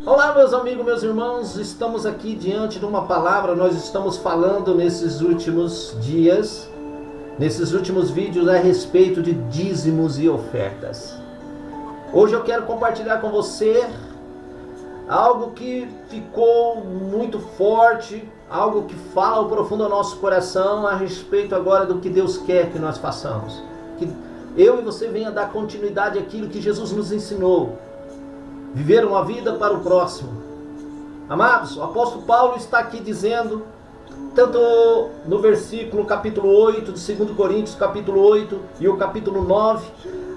Olá, meus amigos, meus irmãos, estamos aqui diante de uma palavra. Nós estamos falando nesses últimos dias, nesses últimos vídeos, a respeito de dízimos e ofertas. Hoje eu quero compartilhar com você algo que ficou muito forte, algo que fala ao profundo ao nosso coração a respeito agora do que Deus quer que nós façamos. Que eu e você venha dar continuidade àquilo que Jesus nos ensinou. Viver uma vida para o próximo. Amados, o apóstolo Paulo está aqui dizendo, tanto no versículo capítulo 8 de 2 Coríntios, capítulo 8 e o capítulo 9,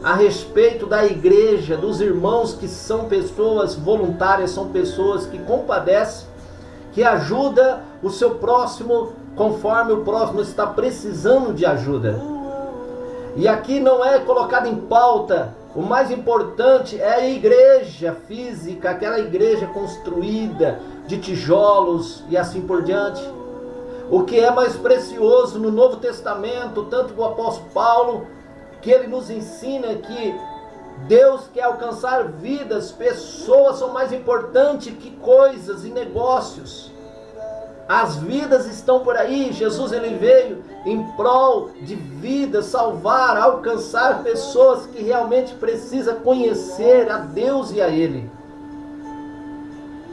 a respeito da igreja, dos irmãos que são pessoas voluntárias, são pessoas que compadecem, que ajudam o seu próximo conforme o próximo está precisando de ajuda. E aqui não é colocado em pauta, o mais importante é a igreja física, aquela igreja construída de tijolos e assim por diante. O que é mais precioso no Novo Testamento, tanto do apóstolo Paulo, que ele nos ensina que Deus quer alcançar vidas, pessoas são mais importantes que coisas e negócios. As vidas estão por aí. Jesus ele veio em prol de vidas, salvar, alcançar pessoas que realmente precisam conhecer a Deus e a Ele.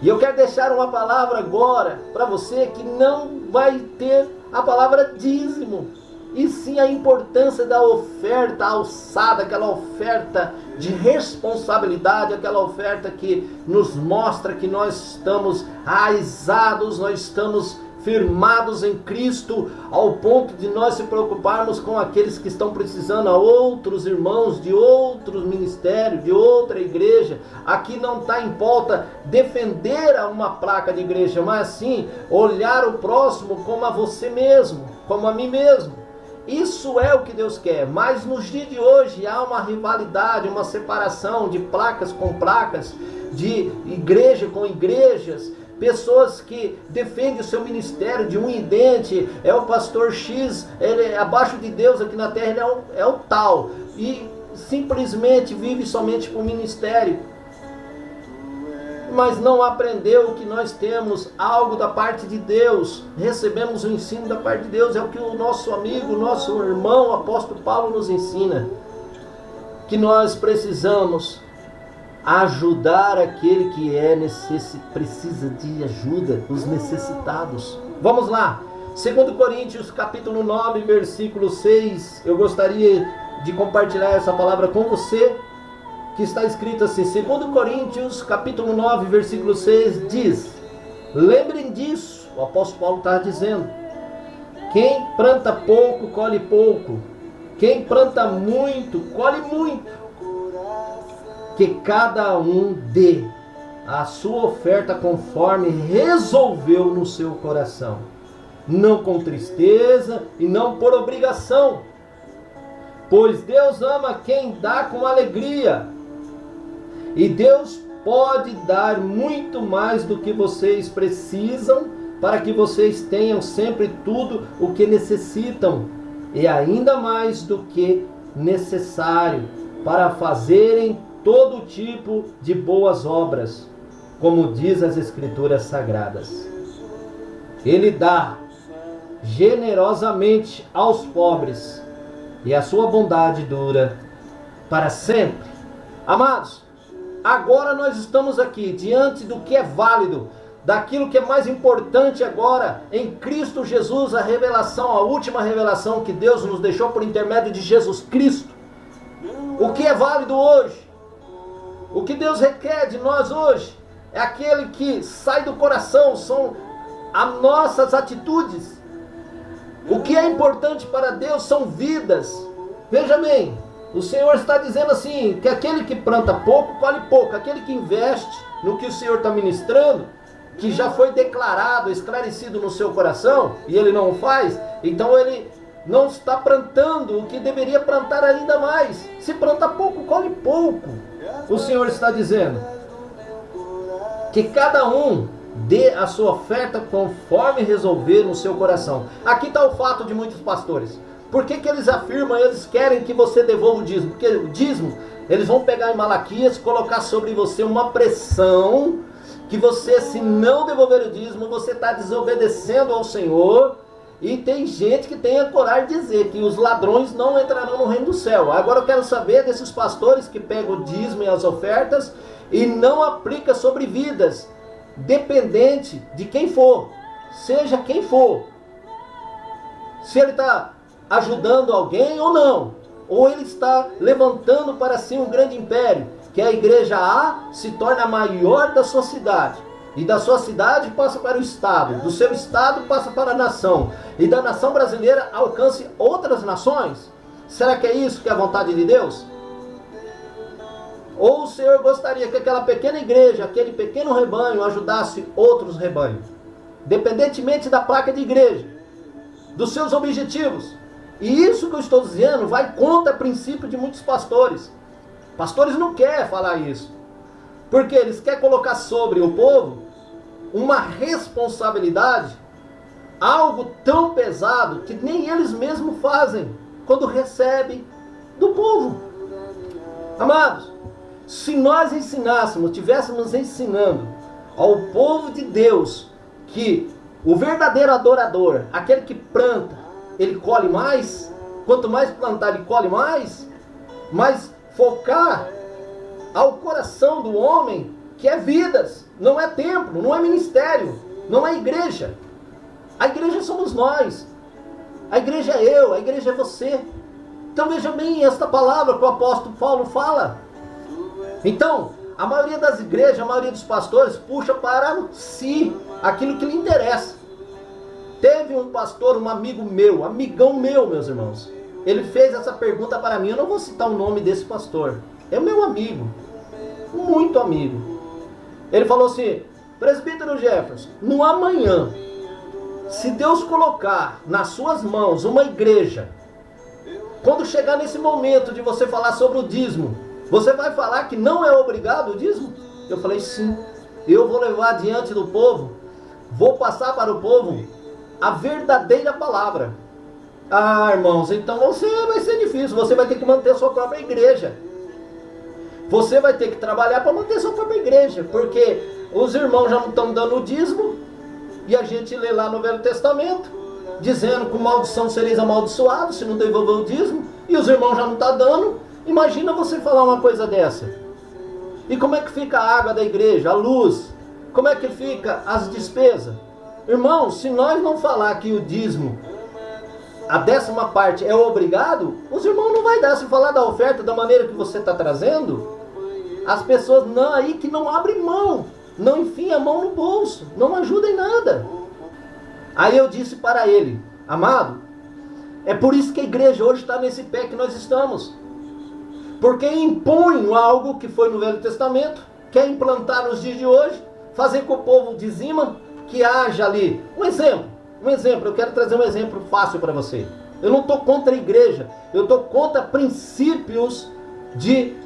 E eu quero deixar uma palavra agora para você que não vai ter a palavra dízimo, e sim a importância da oferta alçada, aquela oferta de responsabilidade, aquela oferta que nos mostra que nós estamos arraizados, nós estamos firmados em Cristo, ao ponto de nós se preocuparmos com aqueles que estão precisando, a outros irmãos de outros ministérios, de outra igreja. Aqui não está em pauta defender uma placa de igreja, mas sim olhar o próximo como a você mesmo, como a mim mesmo. Isso é o que Deus quer, mas nos dias de hoje há uma rivalidade, uma separação de placas com placas, de igreja com igrejas, pessoas que defendem o seu ministério de unha e dente, é o pastor X, ele é abaixo de Deus aqui na terra, ele é o tal, e simplesmente vive somente com o ministério, mas não aprendeu que nós temos algo da parte de Deus, recebemos o ensino da parte de Deus, é o que o nosso amigo, o nosso irmão, o apóstolo Paulo nos ensina, que nós precisamos ajudar aquele que precisa de ajuda, os necessitados. Vamos lá, 2 Coríntios capítulo 9, versículo 6, eu gostaria de compartilhar essa palavra com você, que está escrito assim, 2 Coríntios, capítulo 9, versículo 6, diz: lembrem disso, o apóstolo Paulo está dizendo, quem planta pouco, colhe pouco, quem planta muito, colhe muito, que cada um dê a sua oferta conforme resolveu no seu coração, não com tristeza e não por obrigação, pois Deus ama quem dá com alegria. E Deus pode dar muito mais do que vocês precisam, para que vocês tenham sempre tudo o que necessitam, e ainda mais do que necessário, para fazerem todo tipo de boas obras, como diz as Escrituras Sagradas. Ele dá generosamente aos pobres, e a sua bondade dura para sempre. Amados, agora nós estamos aqui diante do que é válido, daquilo que é mais importante agora em Cristo Jesus, a revelação, a última revelação que Deus nos deixou por intermédio de Jesus Cristo. O que é válido hoje? O que Deus requer de nós hoje é aquele que sai do coração, são as nossas atitudes. O que é importante para Deus são vidas. Veja bem, o Senhor está dizendo assim, que aquele que planta pouco, colhe pouco. Aquele que investe no que o Senhor está ministrando, que já foi declarado, esclarecido no seu coração, e ele não o faz, então ele não está plantando o que deveria plantar ainda mais. Se planta pouco, colhe pouco. O Senhor está dizendo que cada um dê a sua oferta conforme resolver no seu coração. Aqui está o fato de muitos pastores. Por que eles afirmam, eles querem que você devolva o dízimo? Porque o dízimo, eles vão pegar em Malaquias, colocar sobre você uma pressão que você, se não devolver o dízimo, você está desobedecendo ao Senhor. E tem gente que tem a coragem de dizer que os ladrões não entrarão no reino do céu. Agora eu quero saber desses pastores que pegam o dízimo e as ofertas e não aplica sobre vidas, dependente de quem for, seja quem for. Se ele está ajudando alguém ou não, ou ele está levantando para si um grande império, que a igreja A se torna a maior da sua cidade. E da sua cidade passa para o estado, do seu estado passa para a nação, e da nação brasileira alcance outras nações? Será que é isso que é a vontade de Deus? Ou o Senhor gostaria que aquela pequena igreja, aquele pequeno rebanho ajudasse outros rebanhos? Independentemente da placa de igreja, dos seus objetivos. E isso que eu estou dizendo vai contra o princípio de muitos pastores. Pastores não querem falar isso, porque eles querem colocar sobre o povo uma responsabilidade, algo tão pesado que nem eles mesmos fazem quando recebem do povo. Amados, se nós ensinássemos, tivéssemos ensinando ao povo de Deus que o verdadeiro adorador, aquele que planta, ele colhe mais, quanto mais plantar ele colhe mais, mas focar ao coração do homem, que é vidas, não é templo, não é ministério, não é igreja. A igreja somos nós, a igreja é eu, a igreja é você. Então veja bem esta palavra que o apóstolo Paulo fala. Então, a maioria das igrejas, a maioria dos pastores puxa para si aquilo que lhe interessa. Teve um pastor, um amigo meu, amigão meu, meus irmãos, ele fez essa pergunta para mim. Eu não vou citar o nome desse pastor, é meu amigo, muito amigo. Ele falou assim: presbítero Jefferson, no amanhã, se Deus colocar nas suas mãos uma igreja, quando chegar nesse momento de você falar sobre o dízimo, você vai falar que não é obrigado o dízimo? Eu falei: sim, eu vou levar diante do povo, vou passar para o povo a verdadeira palavra. Ah, irmãos, então você vai ser difícil, você vai ter que manter sua própria igreja. Você vai ter que trabalhar para manter sua própria igreja, porque os irmãos já não estão dando o dízimo, e a gente lê lá no Velho Testamento, dizendo que com maldição sereis amaldiçoados se não devolver o dízimo, e os irmãos já não estão dando. Imagina você falar uma coisa dessa. E como é que fica a água da igreja, a luz? Como é que fica as despesas? Irmãos, se nós não falar que o dízimo, a 10ª parte é obrigado, os irmãos não vai dar. Se falar da oferta da maneira que você está trazendo, as pessoas não, aí que não abrem mão, não enfiem a mão no bolso, não ajudem em nada. Aí eu disse para ele: amado, é por isso que a igreja hoje está nesse pé que nós estamos. Porque impõe algo que foi no Velho Testamento, quer implantar nos dias de hoje, fazer com que o povo dizima, que haja ali. Um exemplo, eu quero trazer um exemplo fácil para você. Eu não estou contra a igreja, eu estou contra princípios de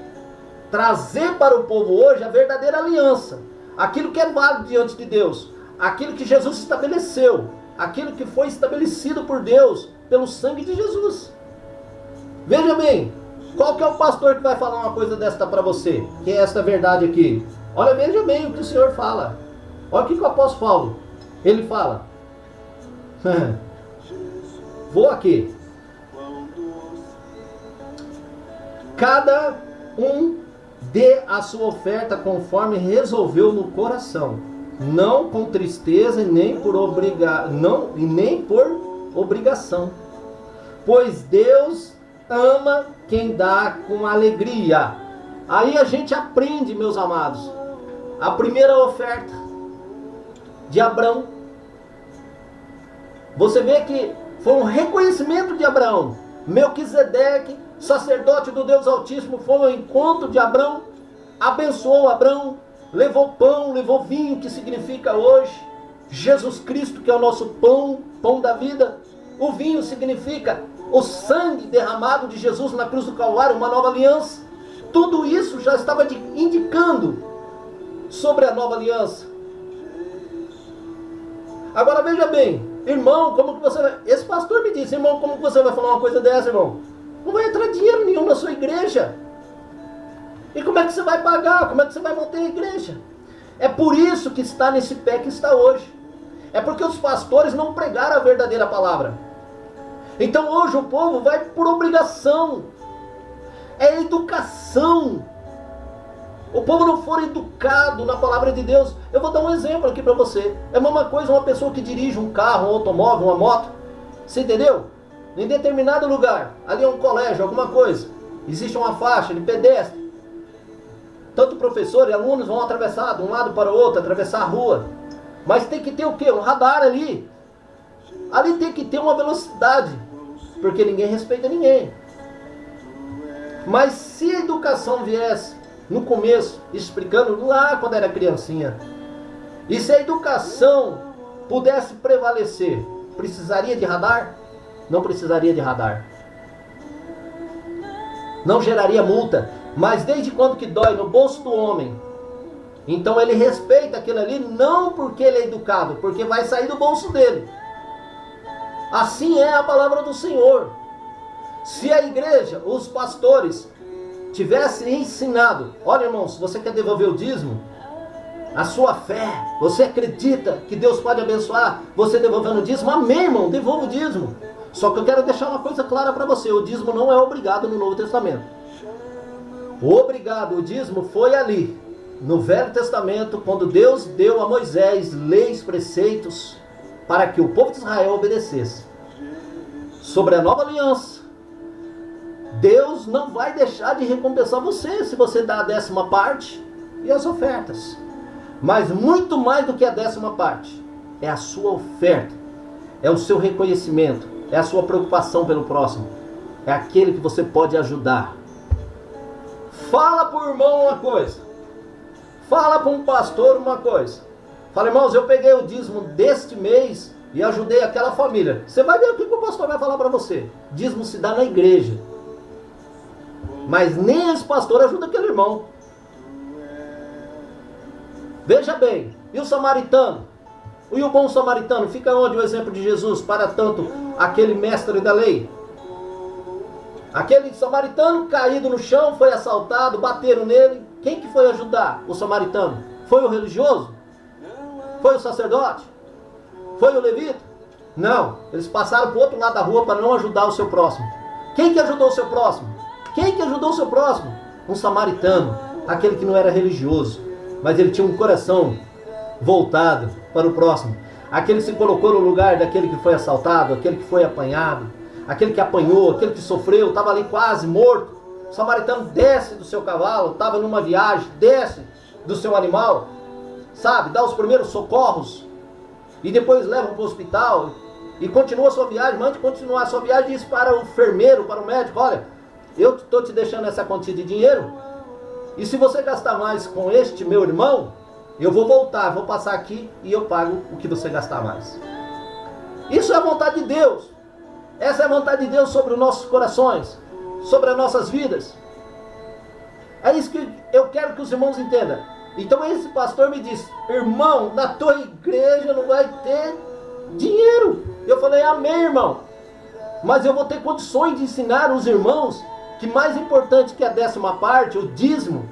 trazer para o povo hoje a verdadeira aliança. Aquilo que é válido diante de Deus, aquilo que Jesus estabeleceu, aquilo que foi estabelecido por Deus, pelo sangue de Jesus. Veja bem, qual que é o pastor que vai falar uma coisa desta para você, que é esta verdade aqui? Olha, veja bem o que o Senhor fala. Olha o que o apóstolo Paulo, ele fala. Vou aqui. Cada um dê a sua oferta conforme resolveu no coração, não com tristeza e nem por obrigação, pois Deus ama quem dá com alegria. Aí a gente aprende, meus amados, a primeira oferta de Abraão. Você vê que foi um reconhecimento de Abraão. Melquisedeque, sacerdote do Deus Altíssimo, foi ao encontro de Abraão, abençoou Abraão, levou pão, levou vinho, que significa hoje Jesus Cristo, que é o nosso pão, pão da vida. O vinho significa o sangue derramado de Jesus na cruz do Calvário, uma nova aliança. Tudo isso já estava indicando sobre a nova aliança. Agora veja bem, irmão, como que você vai... Esse pastor me disse: irmão, como que você vai falar uma coisa dessa, irmão? Não vai entrar dinheiro nenhum na sua igreja. E como é que você vai pagar? Como é que você vai manter a igreja? É por isso que está nesse pé que está hoje. É porque os pastores não pregaram a verdadeira palavra. Então hoje o povo vai por obrigação. É educação. O povo não for educado na palavra de Deus. Eu vou dar um exemplo aqui para você. É a mesma coisa uma pessoa que dirige um carro, um automóvel, uma moto. Você entendeu? Em determinado lugar, ali é um colégio, alguma coisa, existe uma faixa de pedestre. Tanto professor e alunos vão atravessar de um lado para o outro, atravessar a rua. Mas tem que ter o quê? Um radar ali. Ali tem que ter uma velocidade, porque ninguém respeita ninguém. Mas se a educação viesse no começo, explicando lá quando era criancinha, e se a educação pudesse prevalecer, precisaria de radar? Não precisaria de radar. Não geraria multa. Mas desde quando que dói no bolso do homem? Então ele respeita aquilo ali, não porque ele é educado, porque vai sair do bolso dele. Assim é a palavra do Senhor. Se a igreja, os pastores, tivessem ensinado, olha irmãos, você quer devolver o dízimo? A sua fé, você acredita que Deus pode abençoar você devolvendo o dízimo? Amém, irmão, devolva o dízimo. Só que eu quero deixar uma coisa clara para você, o dízimo não é obrigado no Novo Testamento. O obrigado, o dízimo foi ali, no Velho Testamento, quando Deus deu a Moisés leis, preceitos, para que o povo de Israel obedecesse. Sobre a nova aliança, Deus não vai deixar de recompensar você, se você dá a 10ª parte e as ofertas. Mas muito mais do que a 10ª parte, é a sua oferta, é o seu reconhecimento, é a sua preocupação pelo próximo, é aquele que você pode ajudar. Fala para o irmão uma coisa, fala para um pastor uma coisa. Fala, irmãos, eu peguei o dízimo deste mês e ajudei aquela família. Você vai ver o que o pastor vai falar para você. Dízimo se dá na igreja, mas nem esse pastor ajuda aquele irmão. Veja bem, e o samaritano? E o bom samaritano? Fica onde o exemplo de Jesus para tanto aquele mestre da lei? Aquele samaritano caído no chão, foi assaltado, bateram nele. Quem que foi ajudar o samaritano? Foi o religioso? Foi o sacerdote? Foi o levita? Não, eles passaram para o outro lado da rua para não ajudar o seu próximo. Quem que ajudou o seu próximo? Quem que ajudou o seu próximo? Um samaritano, aquele que não era religioso, mas ele tinha um coração voltado para o próximo. Aquele que se colocou no lugar daquele que foi assaltado, aquele que foi apanhado, aquele que apanhou, aquele que sofreu, estava ali quase morto. O samaritano desce do seu cavalo, estava numa viagem, desce do seu animal, sabe, dá os primeiros socorros, e depois leva para o hospital, e continua a sua viagem. Mas antes de continuar a sua viagem, diz para o enfermeiro, para o médico, olha, eu estou te deixando essa quantia de dinheiro, e se você gastar mais com este meu irmão, eu vou voltar, vou passar aqui e eu pago o que você gastar mais. Isso é a vontade de Deus. Essa é a vontade de Deus sobre os nossos corações, sobre as nossas vidas. É isso que eu quero que os irmãos entendam. Então esse pastor me disse, irmão, na tua igreja não vai ter dinheiro. Eu falei, amém, irmão. Mas eu vou ter condições de ensinar os irmãos que mais importante que a 10ª parte, o dízimo,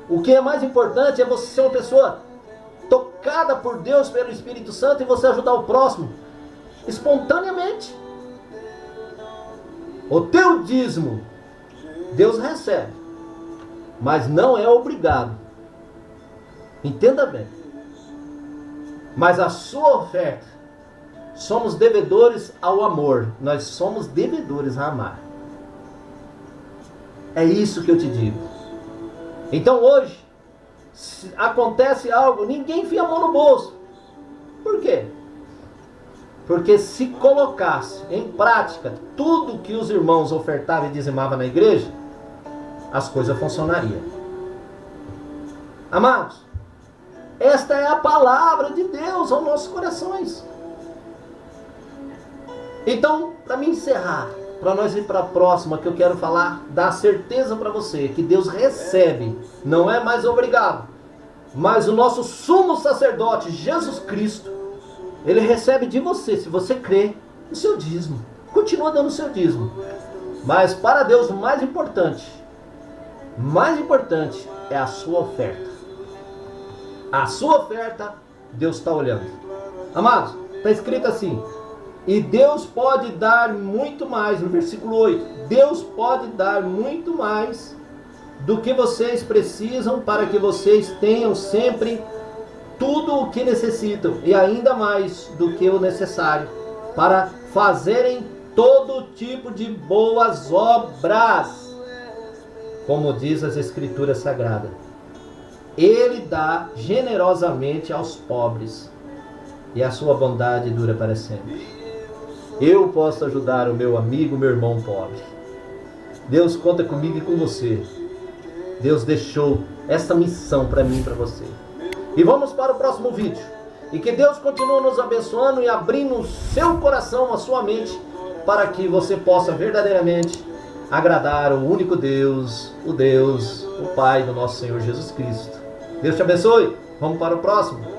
o que é mais importante é você ser uma pessoa tocada por Deus, pelo Espírito Santo, e você ajudar o próximo espontaneamente. O teu dízimo Deus recebe, mas não é obrigado. Entenda bem. Mas a sua oferta, somos devedores ao amor, nós somos devedores a amar. É isso que eu te digo. Então hoje, se acontece algo, ninguém enfia a mão no bolso. Por quê? Porque se colocasse em prática tudo que os irmãos ofertavam e dizimavam na igreja, as coisas funcionariam. Amados, esta é a palavra de Deus aos nossos corações. Então, para me encerrar, para nós ir para a próxima, que eu quero falar, dar certeza para você que Deus recebe, não é mais obrigado, mas o nosso sumo sacerdote, Jesus Cristo, ele recebe de você, se você crê, o seu dízimo. Continua dando o seu dízimo. Mas para Deus o mais importante é a sua oferta. A sua oferta, Deus está olhando. Amados, está escrito assim: e Deus pode dar muito mais, no versículo 8, Deus pode dar muito mais do que vocês precisam para que vocês tenham sempre tudo o que necessitam e ainda mais do que o necessário para fazerem todo tipo de boas obras, como diz as Escrituras Sagradas. Ele dá generosamente aos pobres e a sua bondade dura para sempre. Eu posso ajudar o meu amigo, meu irmão pobre. Deus conta comigo e com você. Deus deixou essa missão para mim e para você. E vamos para o próximo vídeo. E que Deus continue nos abençoando e abrindo o seu coração, a sua mente, para que você possa verdadeiramente agradar o único Deus, o Pai do nosso Senhor Jesus Cristo. Deus te abençoe. Vamos para o próximo.